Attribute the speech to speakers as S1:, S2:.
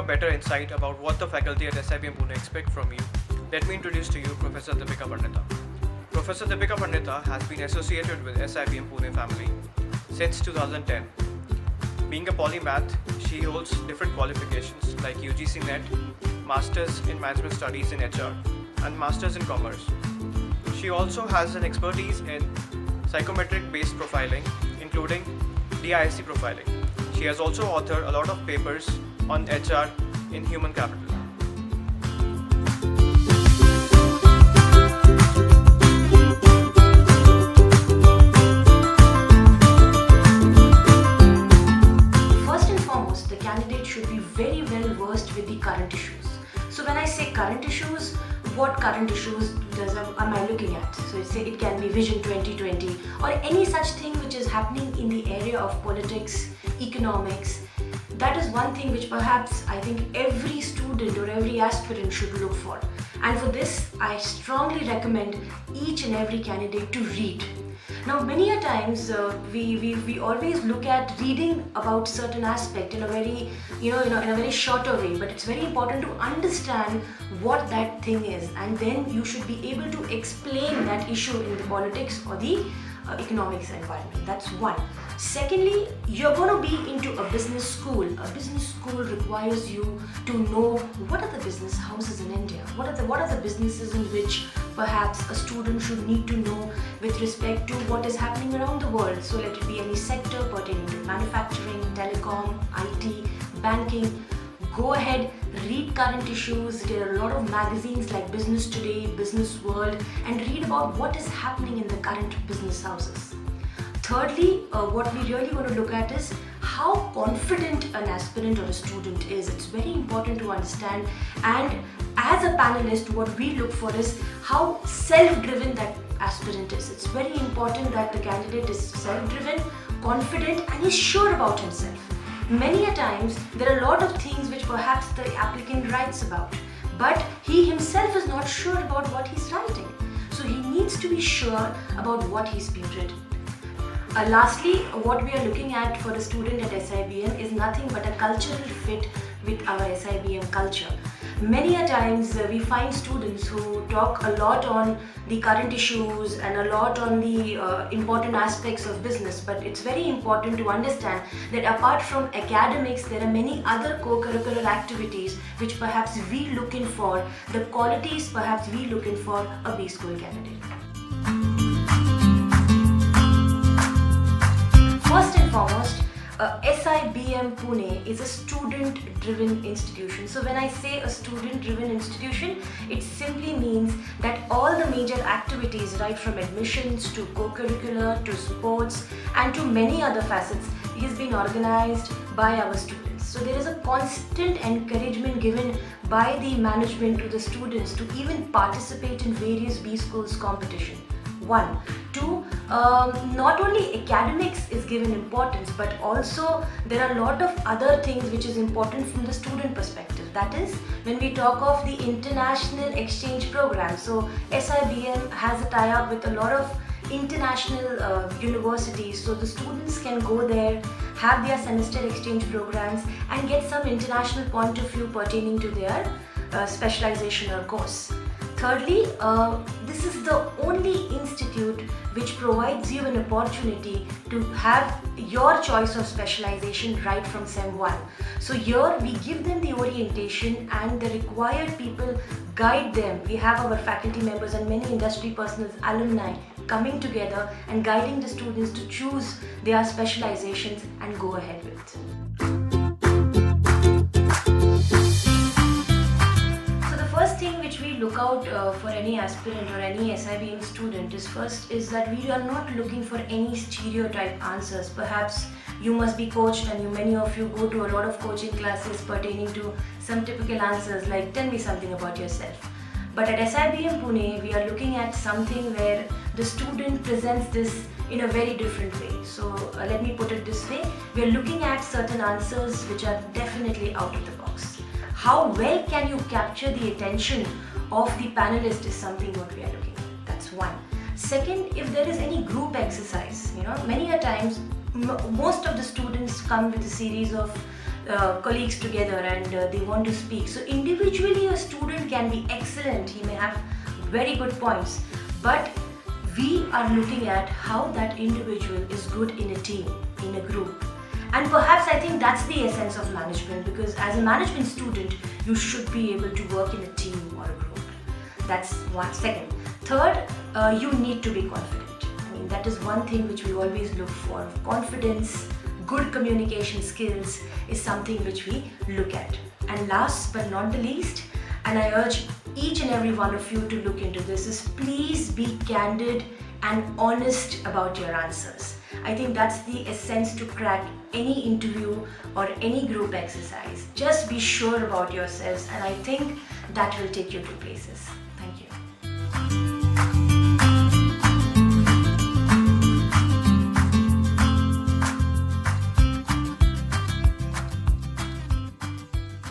S1: a better insight about what the faculty at SIBM Pune expect from you, let me introduce to you Professor Deepika Pandita. Professor Deepika Pandita has been associated with SIBM Pune family since 2010. Being a polymath, she holds different qualifications like UGC NET, Masters in Management Studies in HR, and Masters in Commerce. She also has an expertise in psychometric-based profiling, including DISC profiling. She has also authored a lot of papers on HR in human capital.
S2: First and foremost, the candidate should be very well versed with the current issues. So when I say current issues, what current issues am I looking at? So it can be Vision 2020 or any such thing which is happening in the area of politics, economics. That is one thing which perhaps I think every student or every aspirant should look for. And for this, I strongly recommend each and every candidate to read. Now, many a times we always look at reading about certain aspect in a very in a very shorter way, but it's very important to understand what that thing is, and then you should be able to explain that issue in the politics or the economics environment. That's one. Secondly, you're going to be into a business school. A business school requires you to know what are the business houses in India, what are the businesses in which perhaps a student should need to know with respect to what is happening around the world. So let it be any sector pertaining to manufacturing, telecom, IT, banking. Go ahead, read current issues. There are a lot of magazines like Business Today, Business World, and read about what is happening in the current business houses. Thirdly, what we really want to look at is how confident an aspirant or a student is. It's very important to understand, and as a panelist, what we look for is how self-driven that aspirant is. It's very important that the candidate is self-driven, confident, and is sure about himself. Many a times, there are a lot of things which perhaps the applicant writes about, but he himself is not sure about what he's writing. So he needs to be sure about what he's been written. Lastly, what we are looking at for a student at SIBM is nothing but a cultural fit with our SIBM culture. Many a times we find students who talk a lot on the current issues and a lot on the important aspects of business, but it's very important to understand that apart from academics, there are many other co-curricular activities which perhaps we looking for, the qualities perhaps we looking for a B school candidate. First and foremost, SIBM Pune is a student-driven institution. So when I say a student-driven institution, it simply means that all the major activities, right from admissions to co-curricular to sports and to many other facets, is being organized by our students. So there is a constant encouragement given by the management to the students to even participate in various B schools competition. One. Two, not only academics is given importance, but also there are a lot of other things which is important from the student perspective. That is, when we talk of the international exchange program. So SIBM has a tie-up with a lot of international universities, so the students can go there, have their semester exchange programs, and get some international point of view pertaining to their specialization or course. Thirdly, this is the only institute which provides you an opportunity to have your choice of specialization right from Sem 1. So here we give them the orientation and the required people guide them. We have our faculty members and many industry personnel, alumni coming together and guiding the students to choose their specializations and go ahead with. Look out for any aspirant or any SIBM student is that we are not looking for any stereotype answers. Perhaps you must be coached, and many of you go to a lot of coaching classes pertaining to some typical answers like tell me something about yourself. But at SIBM Pune, we are looking at something where the student presents this in a very different way. So let me put it this way, we are looking at certain answers which are definitely out of the box. How well can you capture the attention of the panelist is something what we are looking at. That's one. Second, if there is any group exercise, many a times most of the students come with a series of colleagues together and they want to speak. So individually a student can be excellent, he may have very good points, but we are looking at how that individual is good in a team, in a group. And perhaps I think that's the essence of management, because as a management student, you should be able to work in a team or a group. That's one. Second. Third, you need to be confident. I mean, that is one thing which we always look for. Confidence, good communication skills is something which we look at. And last but not the least, and I urge each and every one of you to look into this, is please be candid and honest about your answers. I think that's the essence to crack any interview or any group exercise. Just be sure about yourselves, and I think that will take you to places. Thank you.